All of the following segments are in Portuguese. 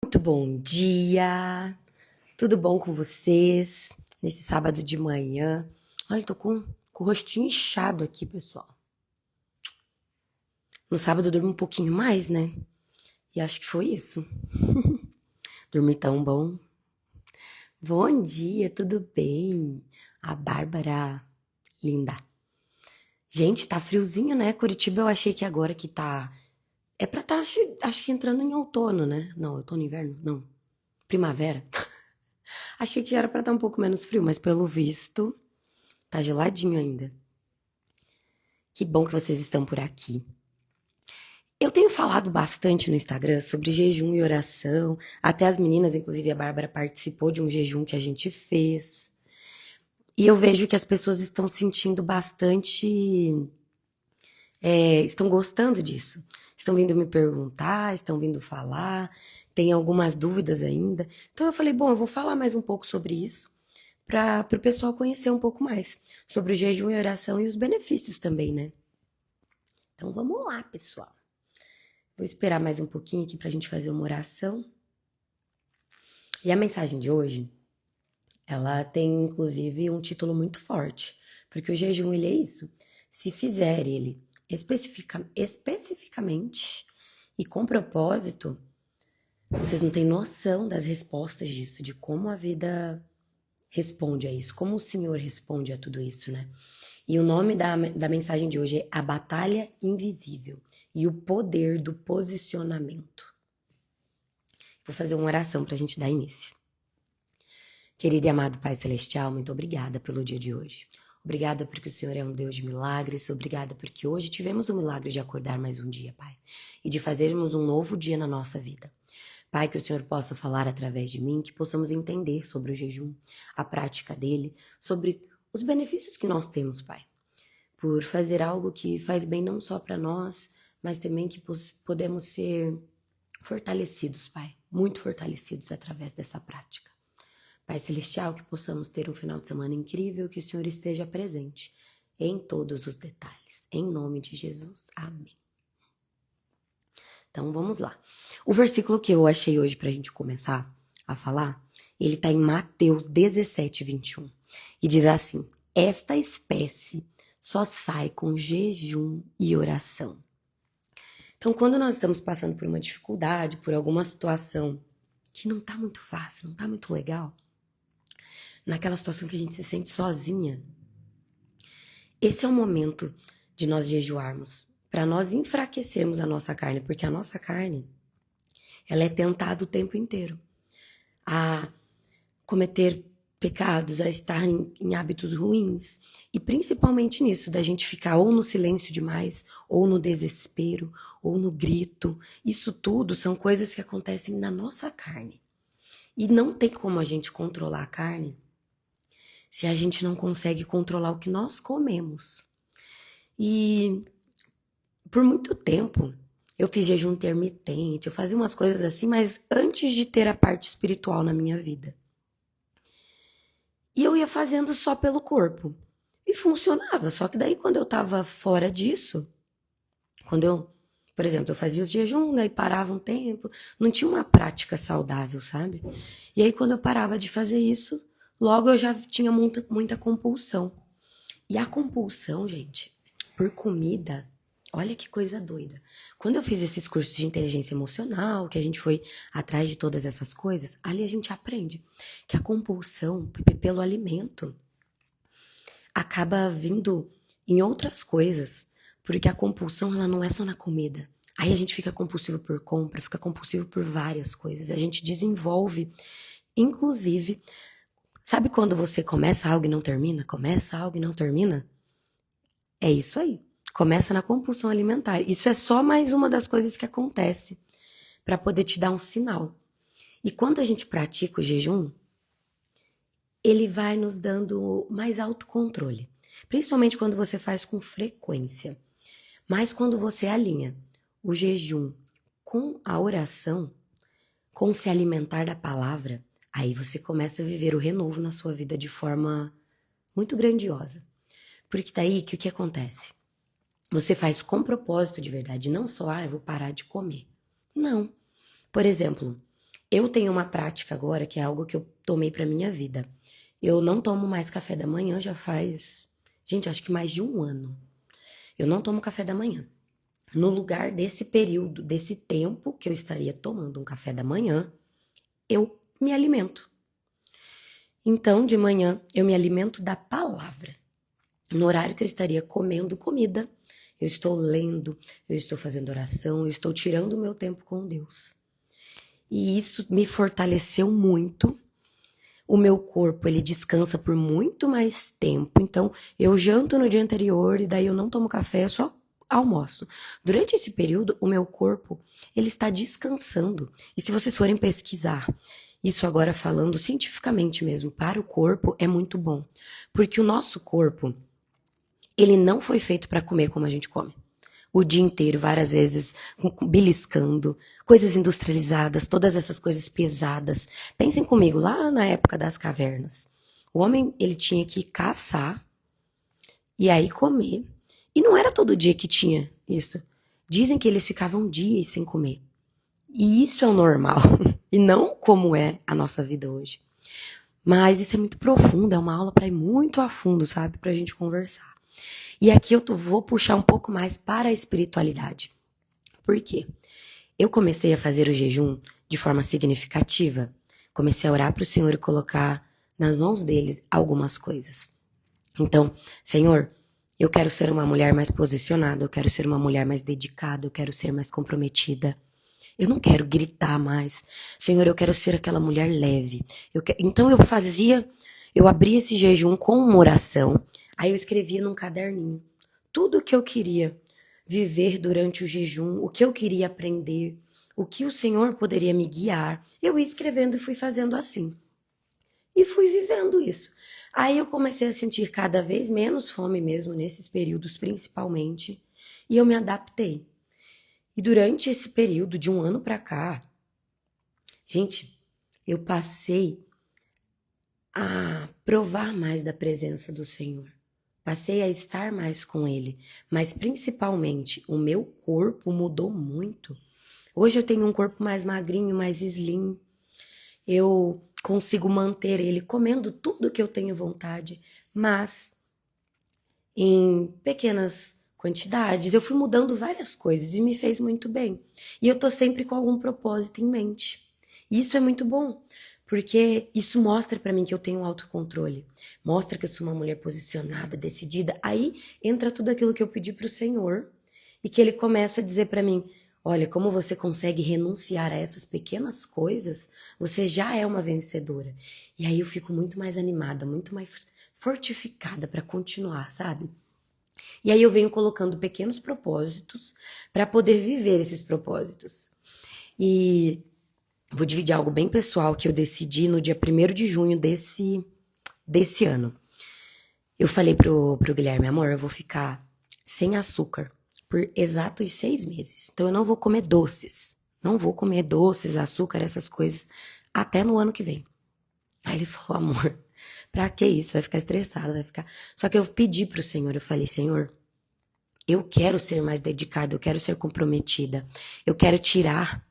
Muito bom dia! Tudo bom com vocês? Nesse sábado de manhã. Olha, eu tô com o rostinho inchado aqui, pessoal. No sábado eu durmo um pouquinho mais, né? E acho que foi isso. Dormi tão bom. Bom dia, tudo bem? A Bárbara, linda. Gente, tá friozinho, né? Curitiba eu achei que agora que tá. É pra tá, acho que entrando em outono, né? Não, outono, inverno? Não. Primavera. Achei que já era pra estar um pouco menos frio, mas pelo visto, tá geladinho ainda. Que bom que vocês estão por aqui. Eu tenho falado bastante no Instagram sobre jejum e oração. Até as meninas, inclusive a Bárbara, participou de um jejum que a gente fez. E eu vejo que as pessoas estão sentindo bastante. Estão gostando disso. Estão vindo me perguntar, estão vindo falar, tem algumas dúvidas ainda. Então eu falei, bom, eu vou falar mais um pouco sobre isso para o pessoal conhecer um pouco mais sobre o jejum e oração e os benefícios também, né? Então vamos lá, pessoal. Vou esperar mais um pouquinho aqui para a gente fazer uma oração. E a mensagem de hoje, ela tem inclusive um título muito forte, porque o jejum ele é isso. Se fizer ele especificamente e com propósito, vocês não têm noção das respostas disso, de como a vida responde a isso, como o Senhor responde a tudo isso, né? E o nome da mensagem de hoje é A Batalha Invisível e o Poder do Posicionamento. Vou fazer uma oração para a gente dar início. Querido e amado Pai Celestial, muito obrigada pelo dia de hoje. Obrigada porque o Senhor é um Deus de milagres. Obrigada porque hoje tivemos o milagre de acordar mais um dia, Pai. E de fazermos um novo dia na nossa vida. Pai, que o Senhor possa falar através de mim, que possamos entender sobre o jejum, a prática dele, sobre os benefícios que nós temos, Pai. Por fazer algo que faz bem não só para nós, mas também que podemos ser fortalecidos, Pai. Muito fortalecidos através dessa prática. Pai Celestial, que possamos ter um final de semana incrível, que o Senhor esteja presente em todos os detalhes. Em nome de Jesus. Amém. Então, vamos lá. O versículo que eu achei hoje para a gente começar a falar, ele está em Mateus 17, 21. E diz assim, esta espécie só sai com jejum e oração. Então, quando nós estamos passando por uma dificuldade, por alguma situação que não está muito fácil, não está muito legal, naquela situação que a gente se sente sozinha, esse é o momento de nós jejuarmos, para nós enfraquecermos a nossa carne, porque a nossa carne, ela é tentada o tempo inteiro a cometer pecados, a estar em hábitos ruins, e principalmente nisso, da gente ficar ou no silêncio demais, ou no desespero, ou no grito. Isso tudo são coisas que acontecem na nossa carne. E não tem como a gente controlar a carne se a gente não consegue controlar o que nós comemos. E por muito tempo eu fiz jejum intermitente, eu fazia umas coisas assim, mas antes de ter a parte espiritual na minha vida. E eu ia fazendo só pelo corpo. E funcionava, só que daí quando eu tava fora disso, quando eu, por exemplo, eu fazia os jejum, daí parava um tempo, não tinha uma prática saudável, sabe? E aí quando eu parava de fazer isso, logo eu já tinha muita compulsão. E a compulsão, gente, por comida, olha que coisa doida. Quando eu fiz esses cursos de inteligência emocional, que a gente foi atrás de todas essas coisas, ali a gente aprende que a compulsão pelo alimento acaba vindo em outras coisas, porque a compulsão ela não é só na comida. Aí a gente fica compulsivo por compra, fica compulsivo por várias coisas. A gente desenvolve, inclusive, sabe quando você começa algo e não termina? Começa algo e não termina? É isso aí. Começa na compulsão alimentar. Isso é só mais uma das coisas que acontece para poder te dar um sinal. E quando a gente pratica o jejum, ele vai nos dando mais autocontrole. Principalmente quando você faz com frequência. Mas quando você alinha o jejum com a oração, com se alimentar da palavra, aí você começa a viver o renovo na sua vida de forma muito grandiosa. Porque daí, que o que acontece? Você faz com propósito de verdade, não só, eu vou parar de comer. Não. Por exemplo, Eu tenho uma prática agora que é algo que eu tomei pra minha vida. Eu não tomo mais café da manhã já faz, gente, acho que mais de um ano. Eu não tomo café da manhã. No lugar desse período, desse tempo que eu estaria tomando um café da manhã, eu me alimento. Então, de manhã, eu me alimento da palavra. No horário que eu estaria comendo comida, eu estou lendo, eu estou fazendo oração, eu estou tirando o meu tempo com Deus. E isso me fortaleceu muito. O meu corpo, ele descansa por muito mais tempo. Então, eu janto no dia anterior e daí eu não tomo café, eu só almoço. Durante esse período, o meu corpo, ele está descansando. E se vocês forem pesquisar, isso agora falando cientificamente mesmo, para o corpo é muito bom. Porque o nosso corpo, ele não foi feito para comer como a gente come. O dia inteiro, várias vezes, beliscando, coisas industrializadas, todas essas coisas pesadas. Pensem comigo, lá na época das cavernas, o homem, ele tinha que caçar e aí comer. E não era todo dia que tinha isso. Dizem que eles ficavam dias sem comer. E isso é o normal, e não como é a nossa vida hoje. Mas isso é muito profundo, é uma aula para ir muito a fundo, sabe? Pra gente conversar. E aqui eu vou puxar um pouco mais para a espiritualidade. Por quê? Eu comecei a fazer o jejum de forma significativa. Comecei a orar para o Senhor e colocar nas mãos deles algumas coisas. Então, Senhor, eu quero ser uma mulher mais posicionada, eu quero ser uma mulher mais dedicada, eu quero ser mais comprometida. Eu não quero gritar mais. Senhor, eu quero ser aquela mulher leve. Então eu abria esse jejum com uma oração. Aí eu escrevia num caderninho tudo o que eu queria viver durante o jejum, o que eu queria aprender, o que o Senhor poderia me guiar. Eu ia escrevendo e fui fazendo assim. E fui vivendo isso. Aí eu comecei a sentir cada vez menos fome mesmo, nesses períodos principalmente, e eu me adaptei. E durante esse período de um ano pra cá, gente, eu passei a provar mais da presença do Senhor. Passei a estar mais com Ele, mas principalmente o meu corpo mudou muito. Hoje eu tenho um corpo mais magrinho, mais slim. Eu consigo manter ele comendo tudo que eu tenho vontade, mas em pequenas quantidades. Eu fui mudando várias coisas e me fez muito bem. E eu tô sempre com algum propósito em mente. E isso é muito bom, porque isso mostra pra mim que eu tenho autocontrole. Mostra que eu sou uma mulher posicionada, decidida. Aí entra tudo aquilo que eu pedi pro Senhor e que ele começa a dizer pra mim: olha, como você consegue renunciar a essas pequenas coisas, você já é uma vencedora. E aí eu fico muito mais animada, muito mais fortificada para continuar, sabe? E aí eu venho colocando pequenos propósitos para poder viver esses propósitos. E vou dividir algo bem pessoal que eu decidi no dia 1º de junho desse ano. Eu falei pro Guilherme, amor, eu vou ficar sem açúcar por exatos 6 meses. Então eu não vou comer doces. Não vou comer doces, açúcar, essas coisas, até no ano que vem. Aí ele falou, amor, pra que isso? Vai ficar estressado, vai ficar... Só que eu pedi pro Senhor, eu falei, Senhor, eu quero ser mais dedicada, eu quero ser comprometida. Eu quero tirar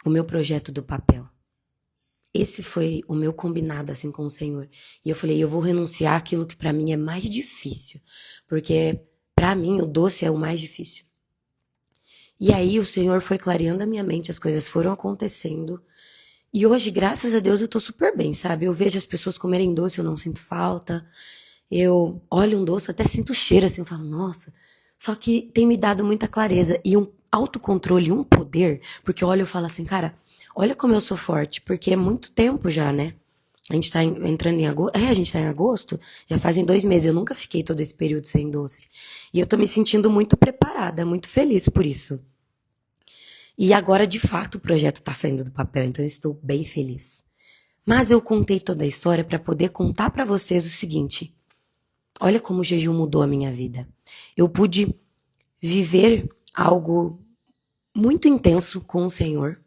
o meu projeto do papel. Esse foi o meu combinado assim com o Senhor. E eu falei, eu vou renunciar àquilo que pra mim é mais difícil, porque pra mim o doce é o mais difícil. E aí o Senhor foi clareando a minha mente, as coisas foram acontecendo. E hoje, graças a Deus, eu tô super bem, sabe? Eu vejo as pessoas comerem doce, eu não sinto falta. Eu olho um doce, eu até sinto cheiro assim, eu falo, nossa. Só que tem me dado muita clareza e um autocontrole, um poder, porque eu olho e falo assim, cara, olha como eu sou forte, porque é muito tempo já, né? A gente tá entrando em agosto. A gente tá em agosto, já fazem 2 meses. Eu nunca fiquei todo esse período sem doce. E eu tô me sentindo muito preparada, muito feliz por isso. E agora, de fato, o projeto tá saindo do papel, então eu estou bem feliz. Mas eu contei toda a história para poder contar para vocês o seguinte. Olha como o jejum mudou a minha vida. Eu pude viver algo muito intenso com o Senhor.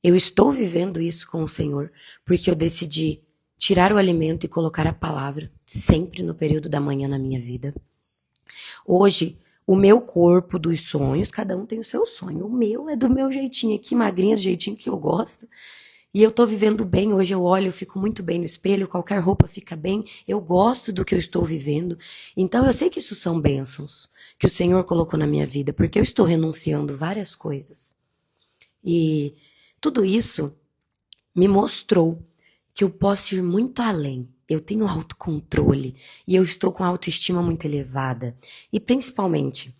Eu estou vivendo isso com o Senhor, porque eu decidi tirar o alimento e colocar a palavra sempre no período da manhã na minha vida. Hoje, o meu corpo dos sonhos, cada um tem o seu sonho. O meu é do meu jeitinho aqui, magrinha, do jeitinho que eu gosto. E eu tô vivendo bem, hoje eu olho, eu fico muito bem no espelho, qualquer roupa fica bem, eu gosto do que eu estou vivendo. Então eu sei que isso são bênçãos que o Senhor colocou na minha vida, porque eu estou renunciando várias coisas. E tudo isso me mostrou que eu posso ir muito além. Eu tenho autocontrole e eu estou com a autoestima muito elevada. E principalmente,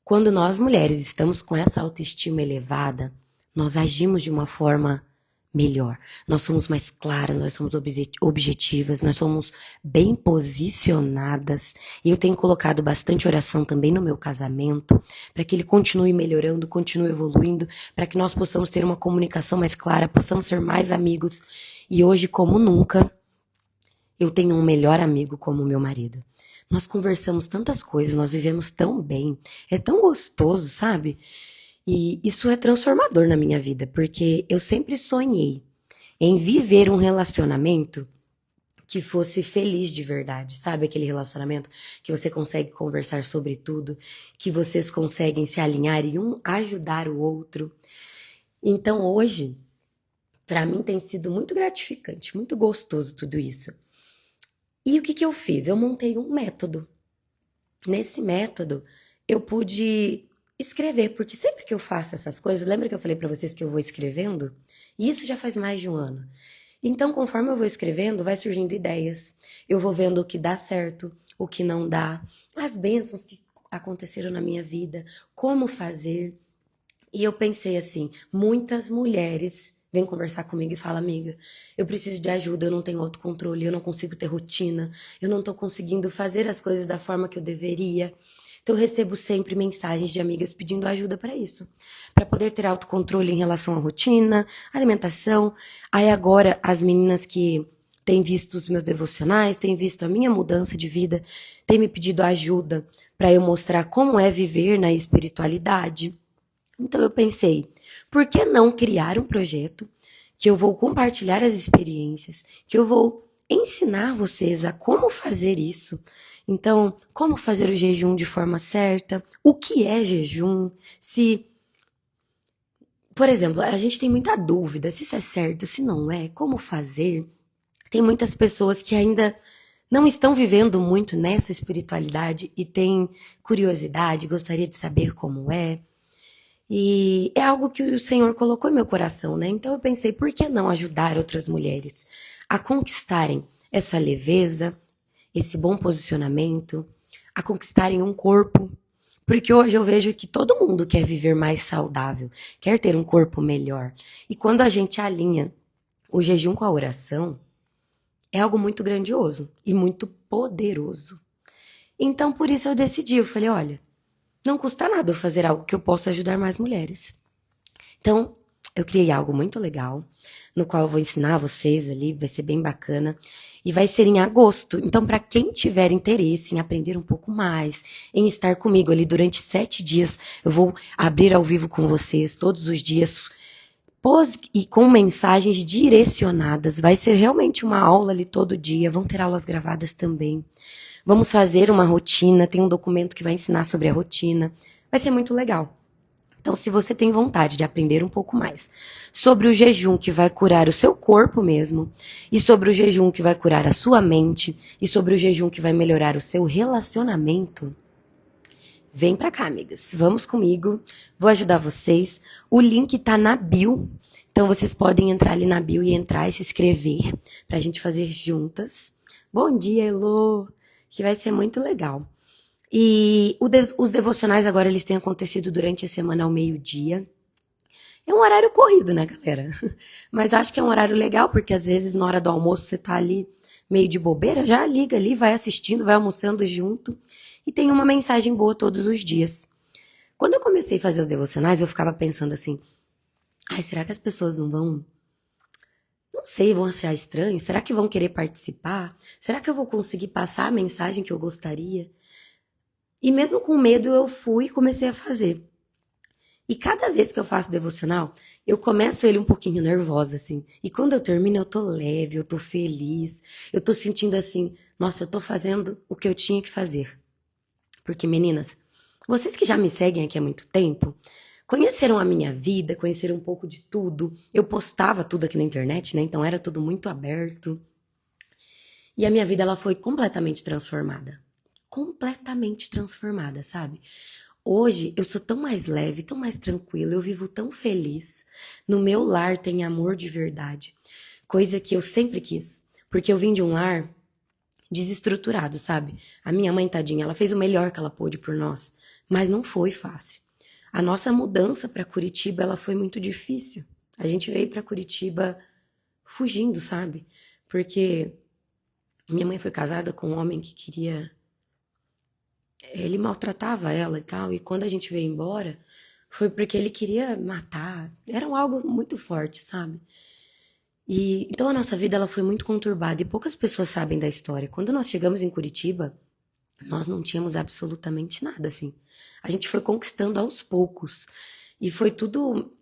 quando nós mulheres estamos com essa autoestima elevada, nós agimos de uma forma melhor. Nós somos mais claras, nós somos objetivas, nós somos bem posicionadas. E eu tenho colocado bastante oração também no meu casamento, para que ele continue melhorando, continue evoluindo, para que nós possamos ter uma comunicação mais clara, possamos ser mais amigos. E hoje, como nunca, eu tenho um melhor amigo como meu marido. Nós conversamos tantas coisas, nós vivemos tão bem, é tão gostoso, sabe? E isso é transformador na minha vida, porque eu sempre sonhei em viver um relacionamento que fosse feliz de verdade, sabe? Aquele relacionamento que você consegue conversar sobre tudo, que vocês conseguem se alinhar e um ajudar o outro. Então hoje, para mim tem sido muito gratificante, muito gostoso tudo isso. E o que que eu fiz? Eu montei um método. Nesse método, eu pude escrever, porque sempre que eu faço essas coisas, lembra que eu falei pra vocês que eu vou escrevendo? E isso já faz mais de um ano. Então, conforme eu vou escrevendo, vai surgindo ideias. Eu vou vendo o que dá certo, o que não dá, as bênçãos que aconteceram na minha vida, como fazer. E eu pensei assim, muitas mulheres vêm conversar comigo e falam, amiga, eu preciso de ajuda, eu não tenho autocontrole, eu não consigo ter rotina, eu não tô conseguindo fazer as coisas da forma que eu deveria. Então eu recebo sempre mensagens de amigas pedindo ajuda para isso, para poder ter autocontrole em relação à rotina, alimentação. Aí agora as meninas que têm visto os meus devocionais, têm visto a minha mudança de vida, têm me pedido ajuda para eu mostrar como é viver na espiritualidade. Então eu pensei, por que não criar um projeto que eu vou compartilhar as experiências, que eu vou ensinar vocês a como fazer isso. Então, como fazer o jejum de forma certa, o que é jejum, se, por exemplo, a gente tem muita dúvida se isso é certo, se não é, como fazer. Tem muitas pessoas que ainda não estão vivendo muito nessa espiritualidade e têm curiosidade, gostaria de saber como é. E é algo que o Senhor colocou em meu coração, né? Então eu pensei, por que não ajudar outras mulheres a conquistarem essa leveza, esse bom posicionamento, a conquistarem um corpo? Porque hoje eu vejo que todo mundo quer viver mais saudável, quer ter um corpo melhor. E quando a gente alinha o jejum com a oração, é algo muito grandioso e muito poderoso. Então por isso eu decidi, eu falei, olha, não custa nada eu fazer algo que eu possa ajudar mais mulheres. Então, eu criei algo muito legal, no qual eu vou ensinar vocês ali, vai ser bem bacana. E vai ser em agosto. Então, para quem tiver interesse em aprender um pouco mais, em estar comigo ali durante 7 dias, eu vou abrir ao vivo com vocês todos os dias, e com mensagens direcionadas. Vai ser realmente uma aula ali todo dia, vão ter aulas gravadas também. Vamos fazer uma rotina, tem um documento que vai ensinar sobre a rotina. Vai ser muito legal. Então, se você tem vontade de aprender um pouco mais sobre o jejum que vai curar o seu corpo mesmo, e sobre o jejum que vai curar a sua mente, e sobre o jejum que vai melhorar o seu relacionamento, vem pra cá, amigas. Vamos comigo. Vou ajudar vocês. O link tá na bio. Então, vocês podem entrar ali na bio e entrar e se inscrever pra gente fazer juntas. Bom dia, Elô! Que vai ser muito legal. E os devocionais agora eles têm acontecido durante a semana ao meio-dia. É um horário corrido, né, galera? Mas acho que é um horário legal, porque às vezes na hora do almoço você tá ali meio de bobeira, já liga ali, vai assistindo, vai almoçando junto. E tem uma mensagem boa todos os dias. Quando eu comecei a fazer os devocionais, eu ficava pensando assim, ai, será que as pessoas não vão... Não sei, vão achar estranho? Será que vão querer participar? Será que eu vou conseguir passar a mensagem que eu gostaria? E mesmo com medo, eu fui e comecei a fazer. E cada vez que eu faço devocional, eu começo ele um pouquinho nervosa, assim. E quando eu termino, eu tô leve, eu tô feliz. Eu tô sentindo assim, nossa, eu tô fazendo o que eu tinha que fazer. Porque, meninas, vocês que já me seguem aqui há muito tempo, conheceram a minha vida, conheceram um pouco de tudo. Eu postava tudo aqui na internet, né? Então era tudo muito aberto. E a minha vida, ela foi completamente transformada. Completamente transformada, sabe? Hoje eu sou tão mais leve, tão mais tranquila, eu vivo tão feliz. No meu lar tem amor de verdade, coisa que eu sempre quis, porque eu vim de um lar desestruturado, sabe? A minha mãe, tadinha, ela fez o melhor que ela pôde por nós, mas não foi fácil. A nossa mudança para Curitiba, ela foi muito difícil. A gente veio para Curitiba fugindo, sabe? Porque minha mãe foi casada com um homem que queria. Ele maltratava ela e tal, e quando a gente veio embora, foi porque ele queria matar. Era algo muito forte, sabe? E então a nossa vida ela foi muito conturbada e poucas pessoas sabem da história. Quando nós chegamos em Curitiba, nós não tínhamos absolutamente nada assim. A gente foi conquistando aos poucos e foi tudo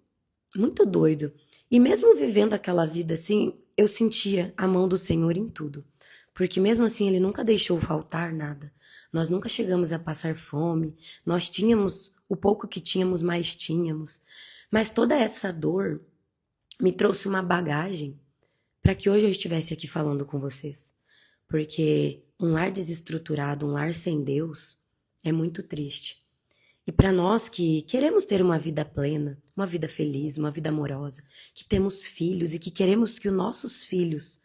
muito doido. E mesmo vivendo aquela vida assim, eu sentia a mão do Senhor em tudo. Porque mesmo assim ele nunca deixou faltar nada. Nós nunca chegamos a passar fome. Nós tínhamos o pouco que tínhamos, mais tínhamos. Mas toda essa dor me trouxe uma bagagem para que hoje eu estivesse aqui falando com vocês. Porque um lar desestruturado, um lar sem Deus, é muito triste. E para nós que queremos ter uma vida plena, uma vida feliz, uma vida amorosa, que temos filhos e que queremos que os nossos filhos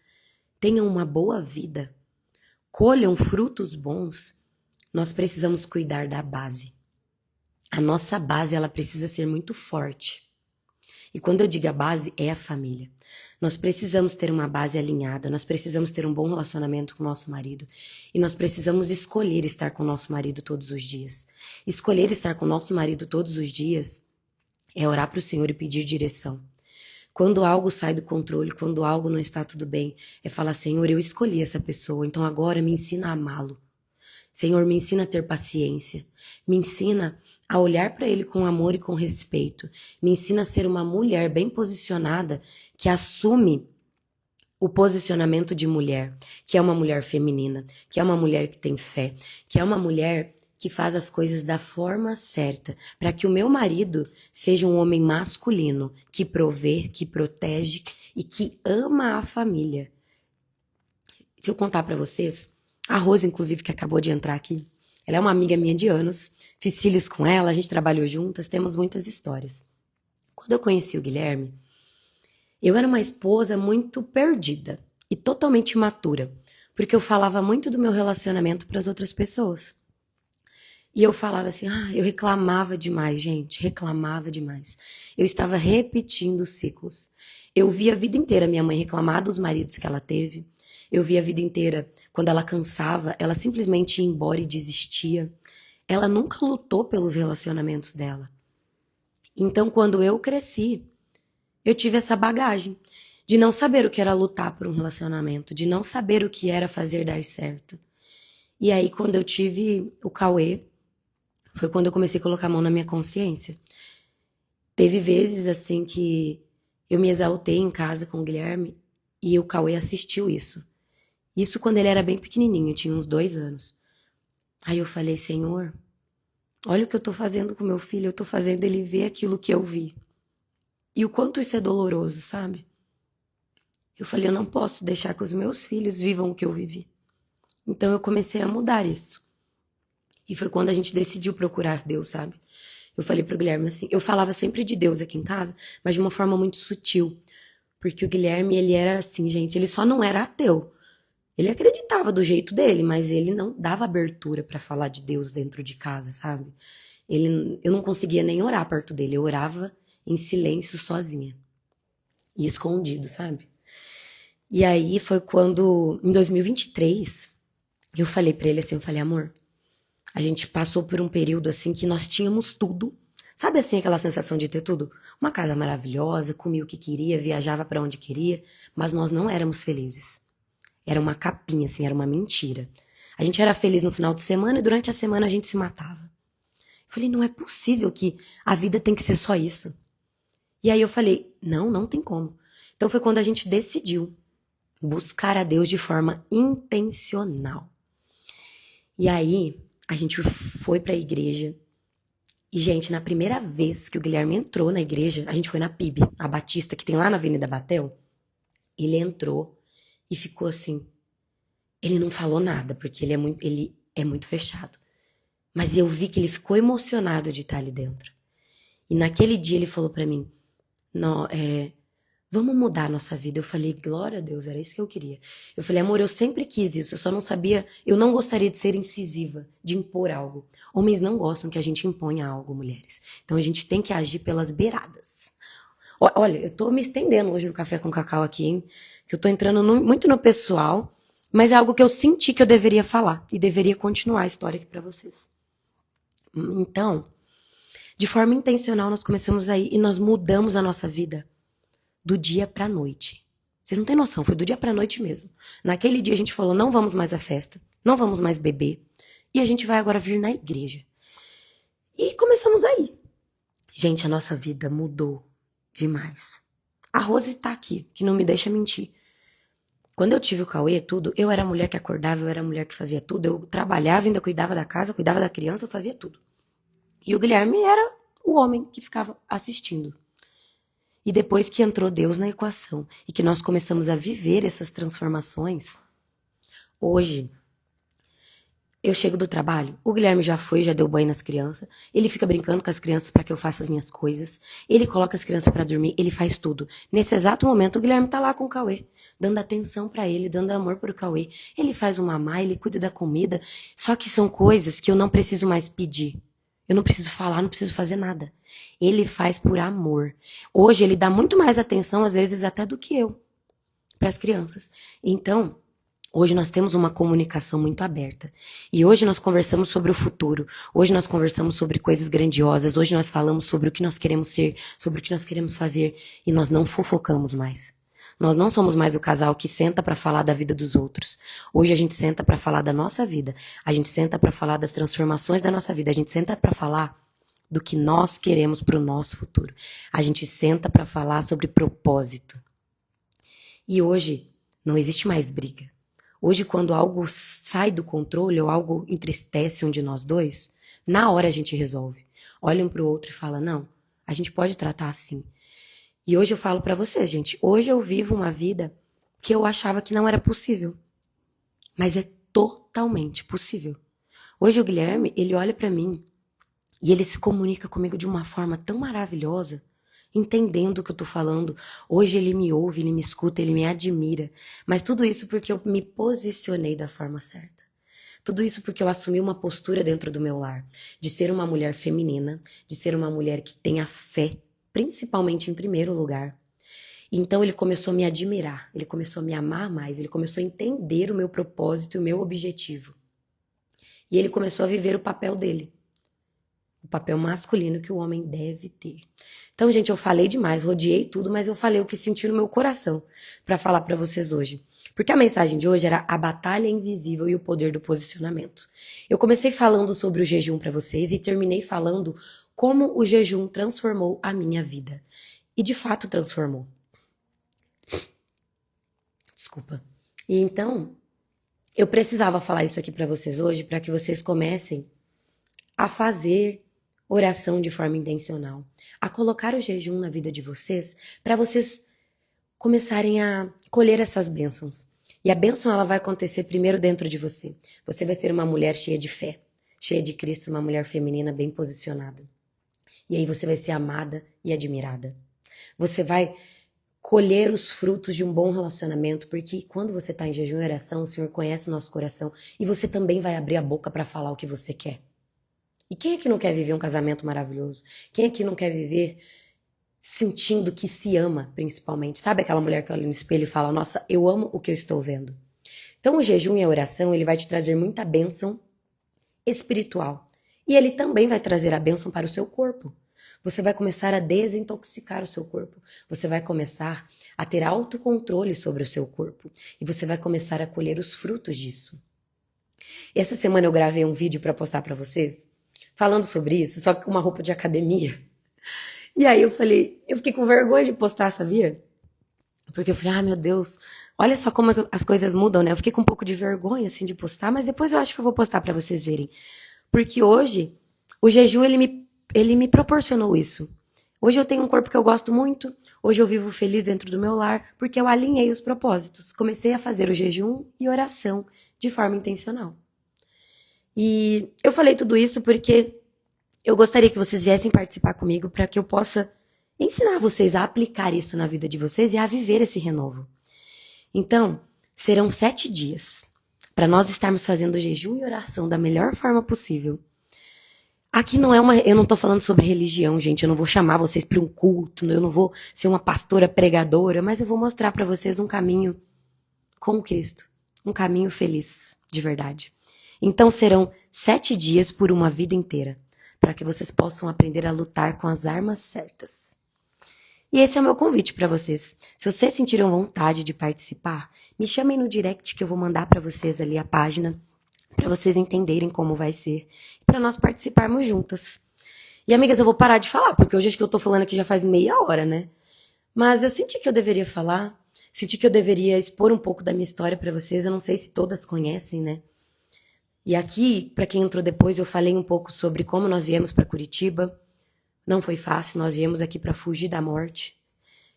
tenham uma boa vida, colham frutos bons, nós precisamos cuidar da base. A nossa base, ela precisa ser muito forte. E quando eu digo a base, é a família. Nós precisamos ter uma base alinhada, nós precisamos ter um bom relacionamento com o nosso marido. E nós precisamos escolher estar com o nosso marido todos os dias. Escolher estar com o nosso marido todos os dias é orar para o Senhor e pedir direção. Quando algo sai do controle, quando algo não está tudo bem, é falar, Senhor, eu escolhi essa pessoa, então agora me ensina a amá-lo. Senhor, me ensina a ter paciência. Me ensina a olhar para ele com amor e com respeito. Me ensina a ser uma mulher bem posicionada que assume o posicionamento de mulher, que é uma mulher feminina, que é uma mulher que tem fé, que é uma mulher que faz as coisas da forma certa, para que o meu marido seja um homem masculino, que provê, que protege e que ama a família. Se eu contar para vocês, a Rose, inclusive, que acabou de entrar aqui, ela é uma amiga minha de anos, fiz filhos com ela, a gente trabalhou juntas, temos muitas histórias. Quando eu conheci o Guilherme, eu era uma esposa muito perdida e totalmente imatura, porque eu falava muito do meu relacionamento para as outras pessoas. E eu falava assim, eu reclamava demais, gente, reclamava demais. Eu estava repetindo ciclos. Eu vi a vida inteira minha mãe reclamar dos maridos que ela teve. Eu vi a vida inteira, quando ela cansava, ela simplesmente ia embora e desistia. Ela nunca lutou pelos relacionamentos dela. Então, quando eu cresci, eu tive essa bagagem de não saber o que era lutar por um relacionamento, de não saber o que era fazer dar certo. E aí, quando eu tive o Cauê, foi quando eu comecei a colocar a mão na minha consciência. Teve vezes, assim, que eu me exaltei em casa com o Guilherme e o Cauê assistiu isso. Isso quando ele era bem pequenininho, tinha uns 2 anos. Aí eu falei, Senhor, olha o que eu tô fazendo com meu filho, eu tô fazendo ele ver aquilo que eu vi. E o quanto isso é doloroso, sabe? Eu falei, eu não posso deixar que os meus filhos vivam o que eu vivi. Então eu comecei a mudar isso. E foi quando a gente decidiu procurar Deus, sabe? Eu falei pro Guilherme assim, eu falava sempre de Deus aqui em casa, mas de uma forma muito sutil. Porque o Guilherme, ele era assim, gente, ele só não era ateu. Ele acreditava do jeito dele, mas ele não dava abertura pra falar de Deus dentro de casa, sabe? Eu não conseguia nem orar perto dele, eu orava em silêncio sozinha. E escondido, sabe? E aí foi quando, em 2023, eu falei pra ele assim, eu falei, amor, a gente passou por um período assim que nós tínhamos tudo. Sabe assim aquela sensação de ter tudo? Uma casa maravilhosa, comia o que queria, viajava pra onde queria, mas nós não éramos felizes. Era uma capinha, assim, era uma mentira. A gente era feliz no final de semana e durante a semana a gente se matava. Eu falei, não é possível que a vida tem que ser só isso. E aí eu falei, não, não tem como. Então foi quando a gente decidiu buscar a Deus de forma intencional. E aí a gente foi pra igreja E, gente, na primeira vez que o Guilherme entrou na igreja, a gente foi na PIB, a Batista, que tem lá na Avenida Batel. Ele entrou e ficou assim. Ele não falou nada, porque ele é muito fechado. Mas eu vi que ele ficou emocionado de estar ali dentro. E naquele dia ele falou pra mim, não, vamos mudar a nossa vida. Eu falei, glória a Deus, era isso que eu queria. Eu falei, amor, eu sempre quis isso, eu só não sabia, eu não gostaria de ser incisiva, de impor algo. Homens não gostam que a gente imponha algo, mulheres. Então a gente tem que agir pelas beiradas. Olha, eu tô me estendendo hoje no Café com Cacau aqui, hein? Que eu tô entrando muito no pessoal, mas é algo que eu senti que eu deveria falar e deveria continuar a história aqui pra vocês. Então, de forma intencional, nós começamos aí e nós mudamos a nossa vida do dia pra noite. Vocês não têm noção, foi do dia pra noite mesmo. Naquele dia a gente falou, não vamos mais à festa, não vamos mais beber, e a gente vai agora vir na igreja. E começamos aí. Gente, a nossa vida mudou demais. A Rose tá aqui, que não me deixa mentir. Quando eu tive o Cauê, tudo, eu era a mulher que acordava, eu era a mulher que fazia tudo, eu trabalhava, ainda cuidava da casa, cuidava da criança, eu fazia tudo. E o Guilherme era o homem que ficava assistindo. E depois que entrou Deus na equação e que nós começamos a viver essas transformações, hoje, eu chego do trabalho, o Guilherme já foi, já deu banho nas crianças, ele fica brincando com as crianças para que eu faça as minhas coisas, ele coloca as crianças para dormir, ele faz tudo. Nesse exato momento, o Guilherme tá lá com o Cauê, dando atenção para ele, dando amor pro Cauê. Ele faz o mamar, ele cuida da comida, só que são coisas que eu não preciso mais pedir. Eu não preciso falar, não preciso fazer nada. Ele faz por amor. Hoje ele dá muito mais atenção, às vezes até do que eu, para as crianças. Então, hoje nós temos uma comunicação muito aberta. E hoje nós conversamos sobre o futuro. Hoje nós conversamos sobre coisas grandiosas. Hoje nós falamos sobre o que nós queremos ser, sobre o que nós queremos fazer. E nós não fofocamos mais. Nós não somos mais o casal que senta para falar da vida dos outros. Hoje a gente senta para falar da nossa vida. A gente senta para falar das transformações da nossa vida. A gente senta para falar do que nós queremos para o nosso futuro. A gente senta para falar sobre propósito. E hoje não existe mais briga. Hoje, quando algo sai do controle ou algo entristece um de nós dois, na hora a gente resolve. Olha um pro outro e fala, não, a gente pode tratar assim. E hoje eu falo pra vocês, gente, hoje eu vivo uma vida que eu achava que não era possível. Mas é totalmente possível. Hoje o Guilherme, ele olha pra mim e ele se comunica comigo de uma forma tão maravilhosa, entendendo o que eu tô falando. Hoje ele me ouve, ele me escuta, ele me admira. Mas tudo isso porque eu me posicionei da forma certa. Tudo isso porque eu assumi uma postura dentro do meu lar, de ser uma mulher feminina, de ser uma mulher que tenha fé, principalmente em primeiro lugar. Então ele começou a me admirar, ele começou a me amar mais, ele começou a entender o meu propósito e o meu objetivo. E ele começou a viver o papel dele. O papel masculino que o homem deve ter. Então, gente, eu falei demais, rodeei tudo, mas eu falei o que senti no meu coração para falar para vocês hoje. Porque a mensagem de hoje era a batalha invisível e o poder do posicionamento. Eu comecei falando sobre o jejum para vocês e terminei falando como o jejum transformou a minha vida. E de fato transformou. Desculpa. E então, eu precisava falar isso aqui para vocês hoje, para que vocês comecem a fazer oração de forma intencional, a colocar o jejum na vida de vocês, para vocês começarem a colher essas bênçãos. E a bênção, ela vai acontecer primeiro dentro de você. Você vai ser uma mulher cheia de fé, cheia de Cristo, uma mulher feminina bem posicionada. E aí você vai ser amada e admirada. Você vai colher os frutos de um bom relacionamento, porque quando você está em jejum e oração, o Senhor conhece o nosso coração e você também vai abrir a boca para falar o que você quer. E quem é que não quer viver um casamento maravilhoso? Quem é que não quer viver sentindo que se ama, principalmente? Sabe aquela mulher que olha no espelho e fala, nossa, eu amo o que eu estou vendo. Então o jejum e a oração, ele vai te trazer muita bênção espiritual. E ele também vai trazer a bênção para o seu corpo. Você vai começar a desintoxicar o seu corpo. Você vai começar a ter autocontrole sobre o seu corpo. E você vai começar a colher os frutos disso. Essa semana eu gravei um vídeo para postar para vocês, falando sobre isso, só que com uma roupa de academia. E aí eu fiquei com vergonha de postar, sabia? Porque eu falei, meu Deus, olha só como as coisas mudam, né? Eu fiquei com um pouco de vergonha, assim, de postar, mas depois eu acho que eu vou postar pra vocês verem. Porque hoje, o jejum, ele me proporcionou isso. Hoje eu tenho um corpo que eu gosto muito, hoje eu vivo feliz dentro do meu lar, porque eu alinhei os propósitos. Comecei a fazer o jejum e oração de forma intencional. E eu falei tudo isso porque eu gostaria que vocês viessem participar comigo para que eu possa ensinar vocês a aplicar isso na vida de vocês e a viver esse renovo. Então, serão 7 dias para nós estarmos fazendo jejum e oração da melhor forma possível. Aqui não é eu não tô falando sobre religião, gente, eu não vou chamar vocês para um culto, eu não vou ser uma pastora pregadora, mas eu vou mostrar para vocês um caminho com Cristo, um caminho feliz, de verdade. Então serão 7 dias por uma vida inteira, para que vocês possam aprender a lutar com as armas certas. E esse é o meu convite para vocês. Se vocês sentiram vontade de participar, me chamem no direct que eu vou mandar para vocês ali a página, para vocês entenderem como vai ser, para nós participarmos juntas. E amigas, eu vou parar de falar, porque hoje acho que eu tô falando aqui já faz meia hora, né? Mas eu senti que eu deveria falar, senti que eu deveria expor um pouco da minha história para vocês, eu não sei se todas conhecem, né? E aqui, para quem entrou depois, eu falei um pouco sobre como nós viemos para Curitiba. Não foi fácil, nós viemos aqui para fugir da morte,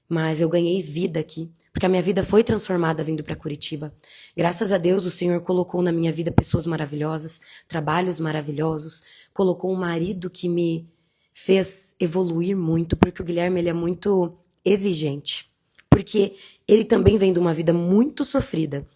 mas eu ganhei vida aqui, porque a minha vida foi transformada vindo para Curitiba. Graças a Deus, o Senhor colocou na minha vida pessoas maravilhosas, trabalhos maravilhosos, colocou um marido que me fez evoluir muito, porque o Guilherme ele é muito exigente, porque ele também vem de uma vida muito sofrida.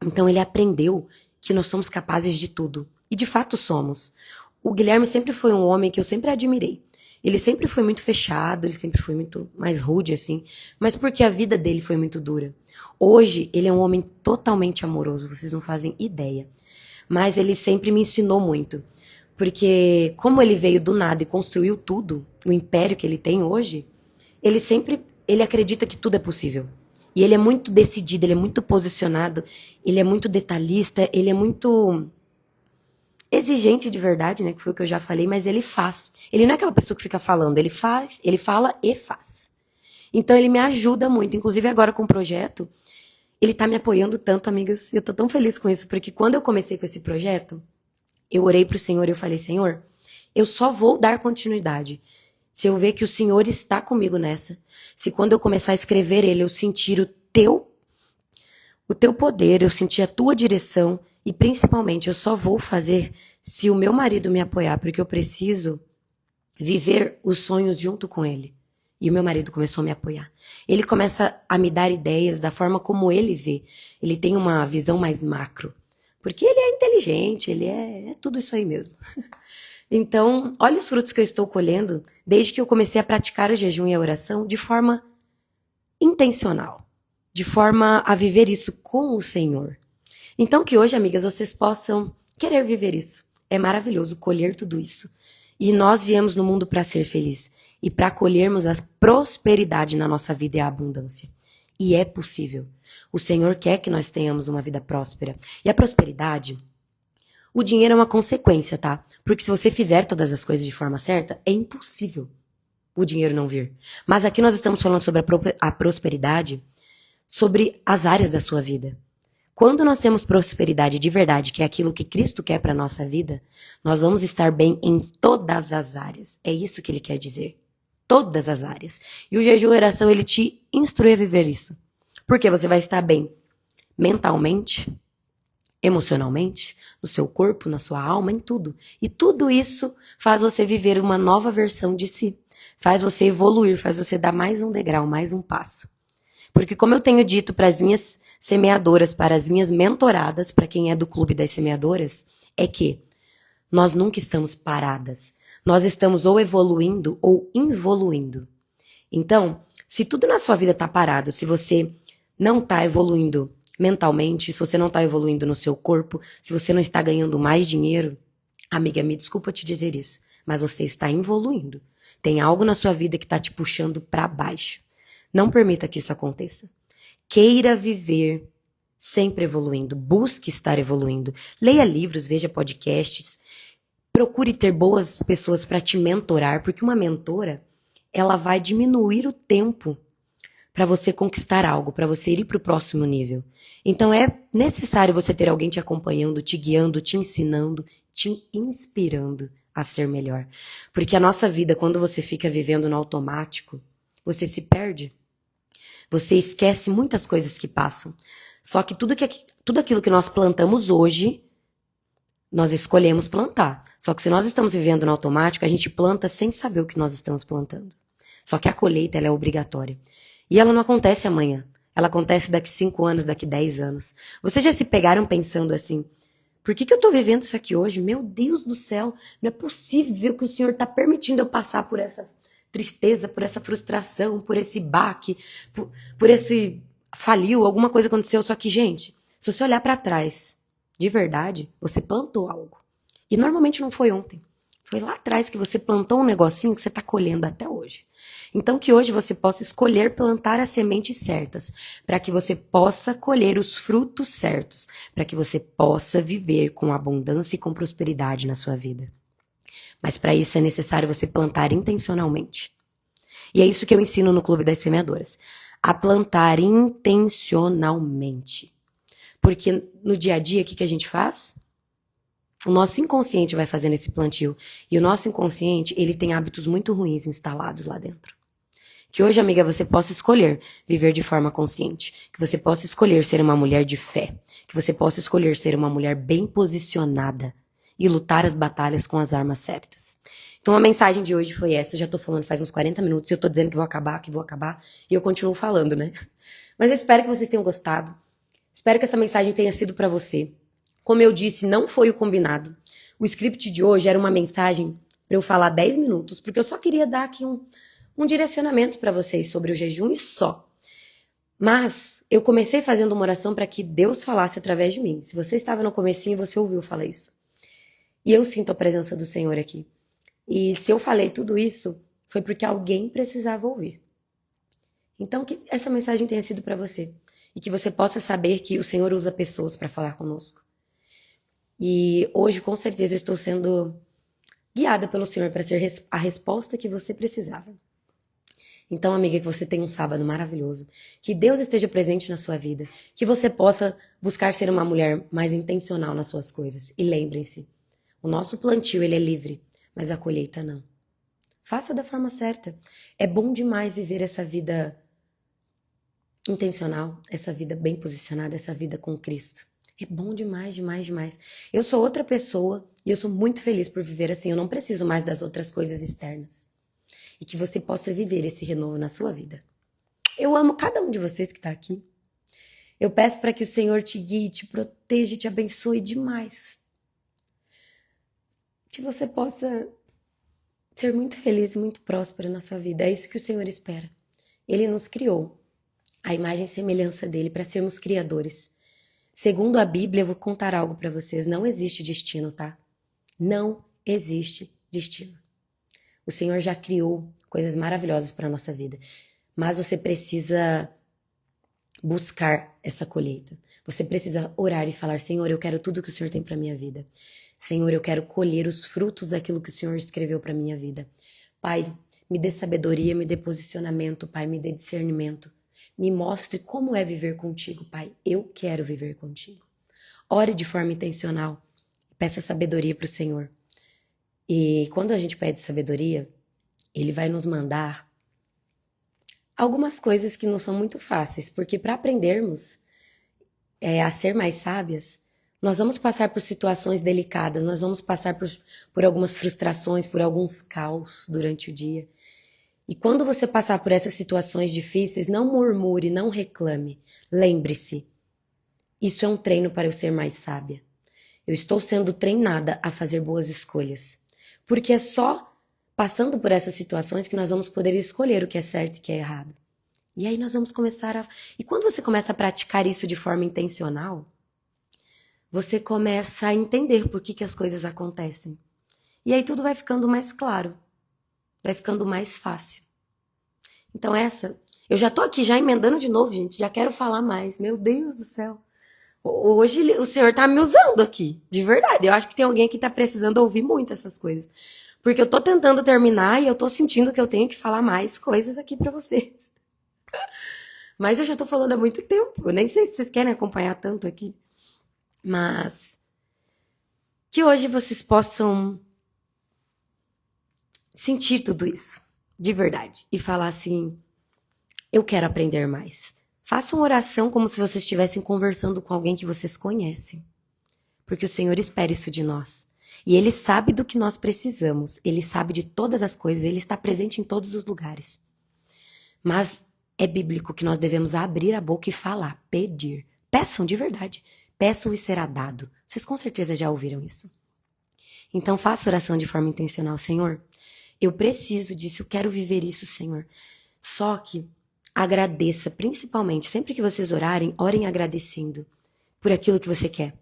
Então ele aprendeu que nós somos capazes de tudo, e de fato somos. O Guilherme sempre foi um homem que eu sempre admirei. Ele sempre foi muito fechado, ele sempre foi muito mais rude, assim, mas porque a vida dele foi muito dura. Hoje, ele é um homem totalmente amoroso, vocês não fazem ideia. Mas ele sempre me ensinou muito. Porque, como ele veio do nada e construiu tudo, o império que ele tem hoje, ele acredita que tudo é possível. E ele é muito decidido, ele é muito posicionado, ele é muito detalhista, ele é muito exigente de verdade, né, que foi o que eu já falei, mas ele faz. Ele não é aquela pessoa que fica falando, ele faz, ele fala e faz. Então ele me ajuda muito, inclusive agora com o projeto, ele tá me apoiando tanto, amigas, eu tô tão feliz com isso, porque quando eu comecei com esse projeto, eu orei pro Senhor e eu falei, Senhor, eu só vou dar continuidade se eu ver que o Senhor está comigo nessa, se quando eu começar a escrever ele, eu sentir o teu poder, eu sentir a tua direção, e principalmente, eu só vou fazer se o meu marido me apoiar, porque eu preciso viver os sonhos junto com ele. E o meu marido começou a me apoiar. Ele começa a me dar ideias da forma como ele vê. Ele tem uma visão mais macro. Porque ele é inteligente, ele é tudo isso aí mesmo. Então, olha os frutos que eu estou colhendo desde que eu comecei a praticar o jejum e a oração de forma intencional. De forma a viver isso com o Senhor. Então que hoje, amigas, vocês possam querer viver isso. É maravilhoso colher tudo isso. E nós viemos no mundo para ser feliz e para colhermos a prosperidade na nossa vida e a abundância. E é possível. O Senhor quer que nós tenhamos uma vida próspera. E a prosperidade, o dinheiro é uma consequência, tá? Porque se você fizer todas as coisas de forma certa, é impossível o dinheiro não vir. Mas aqui nós estamos falando sobre a prosperidade, sobre as áreas da sua vida. Quando nós temos prosperidade de verdade, que é aquilo que Cristo quer para a nossa vida, nós vamos estar bem em todas as áreas. É isso que ele quer dizer. Todas as áreas. E o jejum e oração, ele te instrui a viver isso. Porque você vai estar bem mentalmente, emocionalmente, no seu corpo, na sua alma, em tudo. E tudo isso faz você viver uma nova versão de si. Faz você evoluir, faz você dar mais um degrau, mais um passo. Porque como eu tenho dito para as minhas semeadoras, para as minhas mentoradas, para quem é do clube das semeadoras, é que nós nunca estamos paradas. Nós estamos ou evoluindo ou involuindo. Então, se tudo na sua vida está parado, se você não está evoluindo mentalmente, se você não está evoluindo no seu corpo, se você não está ganhando mais dinheiro, amiga, me desculpa te dizer isso, mas você está evoluindo. Tem algo na sua vida que está te puxando para baixo. Não permita que isso aconteça. Queira viver sempre evoluindo. Busque estar evoluindo. Leia livros, veja podcasts. Procure ter boas pessoas para te mentorar, porque uma mentora, ela vai diminuir o tempo para você conquistar algo, para você ir para o próximo nível. Então é necessário você ter alguém te acompanhando, te guiando, te ensinando te inspirando a ser melhor. Porque a nossa vida, quando você fica vivendo no automático, você se perde. Você esquece muitas coisas que passam. Só que tudo aquilo que nós plantamos hoje, nós escolhemos plantar. Só que se nós estamos vivendo no automático, a gente planta sem saber o que nós estamos plantando. Só que a colheita, ela é obrigatória. E ela não acontece amanhã. Ela acontece daqui 5 anos, daqui 10 anos. Vocês já se pegaram pensando assim, por que eu tô vivendo isso aqui hoje? Meu Deus do céu, não é possível que o Senhor tá permitindo eu passar por essa tristeza, por essa frustração, por esse baque, por esse faliu, alguma coisa aconteceu. Só que, gente, se você olhar pra trás, de verdade, você plantou algo. E normalmente não foi ontem. Foi lá atrás que você plantou um negocinho que você tá colhendo até hoje. Então que hoje você possa escolher plantar as sementes certas, para que você possa colher os frutos certos, para que você possa viver com abundância e com prosperidade na sua vida. Mas para isso é necessário você plantar intencionalmente. E é isso que eu ensino no Clube das Semeadoras. A plantar intencionalmente. Porque no dia a dia, o que a gente faz? O nosso inconsciente vai fazendo esse plantio. E o nosso inconsciente, ele tem hábitos muito ruins instalados lá dentro. Que hoje, amiga, você possa escolher viver de forma consciente. Que você possa escolher ser uma mulher de fé. Que você possa escolher ser uma mulher bem posicionada. E lutar as batalhas com as armas certas. Então a mensagem de hoje foi essa. Eu já tô falando faz uns 40 minutos e eu tô dizendo que vou acabar. E eu continuo falando, né? Mas eu espero que vocês tenham gostado. Espero que essa mensagem tenha sido pra você. Como eu disse, não foi o combinado. O script de hoje era uma mensagem pra eu falar 10 minutos, porque eu só queria dar aqui um direcionamento pra vocês sobre o jejum e só. Mas eu comecei fazendo uma oração para que Deus falasse através de mim. Se você estava no comecinho, você ouviu eu falar isso. E eu sinto a presença do Senhor aqui. E se eu falei tudo isso, foi porque alguém precisava ouvir. Então que essa mensagem tenha sido para você. E que você possa saber que o Senhor usa pessoas para falar conosco. E hoje, com certeza, eu estou sendo guiada pelo Senhor para ser a resposta que você precisava. Então, amiga, que você tenha um sábado maravilhoso. Que Deus esteja presente na sua vida. Que você possa buscar ser uma mulher mais intencional nas suas coisas. E lembrem-se, o nosso plantio, ele é livre, mas a colheita não. Faça da forma certa. É bom demais viver essa vida intencional, essa vida bem posicionada, essa vida com Cristo. É bom demais, demais, demais. Eu sou outra pessoa e eu sou muito feliz por viver assim. Eu não preciso mais das outras coisas externas. E que você possa viver esse renovo na sua vida. Eu amo cada um de vocês que está aqui. Eu peço para que o Senhor te guie, te proteja e te abençoe demais. Que você possa ser muito feliz e muito próspero na sua vida. É isso que o Senhor espera. Ele nos criou, a imagem e semelhança dele, para sermos criadores. Segundo a Bíblia, eu vou contar algo para vocês. Não existe destino, tá? Não existe destino. O Senhor já criou coisas maravilhosas para a nossa vida. Mas você precisa buscar essa colheita. Você precisa orar e falar, Senhor, eu quero tudo que o Senhor tem para minha vida. Senhor, eu quero colher os frutos daquilo que o Senhor escreveu para minha vida. Pai, me dê sabedoria, me dê posicionamento, Pai, me dê discernimento. Me mostre como é viver contigo, Pai. Eu quero viver contigo. Ore de forma intencional. Peça sabedoria para o Senhor. E quando a gente pede sabedoria, Ele vai nos mandar algumas coisas que não são muito fáceis, porque para aprendermos a ser mais sábias, nós vamos passar por situações delicadas, nós vamos passar por algumas frustrações, por alguns caos durante o dia. E quando você passar por essas situações difíceis, não murmure, não reclame. Lembre-se, isso é um treino para eu ser mais sábia. Eu estou sendo treinada a fazer boas escolhas. Porque é só passando por essas situações que nós vamos poder escolher o que é certo e o que é errado. E aí nós vamos começar a... E quando você começa a praticar isso de forma intencional, você começa a entender por que as coisas acontecem. E aí tudo vai ficando mais claro. Vai ficando mais fácil. Então eu já tô aqui já emendando de novo, gente. Já quero falar mais. Meu Deus do céu. Hoje o Senhor tá me usando aqui. De verdade. Eu acho que tem alguém que tá precisando ouvir muito essas coisas. Porque eu tô tentando terminar e eu tô sentindo que eu tenho que falar mais coisas aqui pra vocês. Mas eu já tô falando há muito tempo. Eu nem sei se vocês querem acompanhar tanto aqui. Mas Que hoje vocês possam sentir tudo isso, de verdade, e falar assim, eu quero aprender mais. Façam oração como se vocês estivessem conversando com alguém que vocês conhecem. Porque o Senhor espera isso de nós. E Ele sabe do que nós precisamos. Ele sabe de todas as coisas. Ele está presente em todos os lugares. Mas é bíblico que nós devemos abrir a boca e falar, pedir. Peçam de verdade. Peçam e será dado. Vocês com certeza já ouviram isso. Então faça oração de forma intencional. Senhor, eu preciso disso, eu quero viver isso, Senhor. Só que agradeça, principalmente, sempre que vocês orarem, orem agradecendo por aquilo que você quer.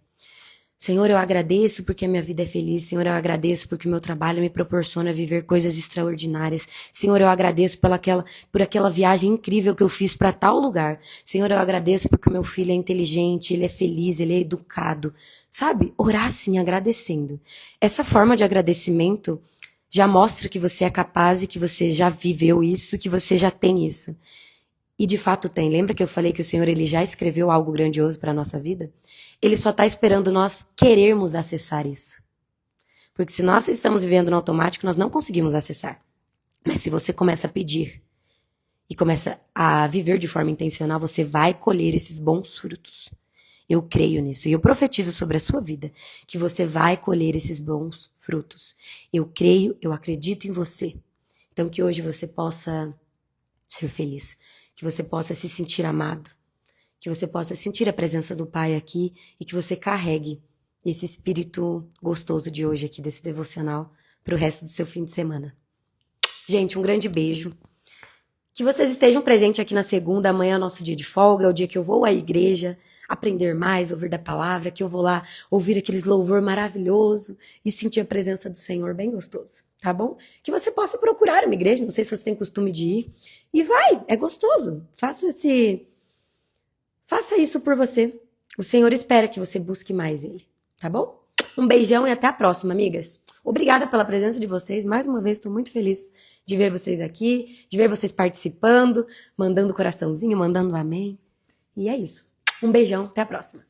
Senhor, eu agradeço porque a minha vida é feliz. Senhor, eu agradeço porque o meu trabalho me proporciona viver coisas extraordinárias. Senhor, eu agradeço por aquela viagem incrível que eu fiz para tal lugar. Senhor, eu agradeço porque o meu filho é inteligente, ele é feliz, ele é educado. Sabe? Orar assim, agradecendo. Essa forma de agradecimento já mostra que você é capaz e que você já viveu isso, que você já tem isso. E de fato tem. Lembra que eu falei que o Senhor ele já escreveu algo grandioso para a nossa vida? Ele só está esperando nós querermos acessar isso. Porque se nós estamos vivendo no automático, nós não conseguimos acessar. Mas se você começa a pedir e começa a viver de forma intencional, você vai colher esses bons frutos. Eu creio nisso e eu profetizo sobre a sua vida que você vai colher esses bons frutos. Eu creio, eu acredito em você. Então que hoje você possa ser feliz, que você possa se sentir amado, que você possa sentir a presença do Pai aqui e que você carregue esse espírito gostoso de hoje aqui, desse devocional, para o resto do seu fim de semana. Gente, um grande beijo. Que vocês estejam presentes aqui na segunda, amanhã é o nosso dia de folga, é o dia que eu vou à igreja aprender mais, ouvir da palavra, que eu vou lá ouvir aqueles louvor maravilhoso e sentir a presença do Senhor bem gostoso, tá bom? Que você possa procurar uma igreja, não sei se você tem costume de ir, e vai, é gostoso. Faça isso por você. O Senhor espera que você busque mais Ele, tá bom? Um beijão e até a próxima, amigas. Obrigada pela presença de vocês. Mais uma vez, estou muito feliz de ver vocês aqui, de ver vocês participando, mandando coraçãozinho, mandando amém. E é isso. Um beijão, até a próxima.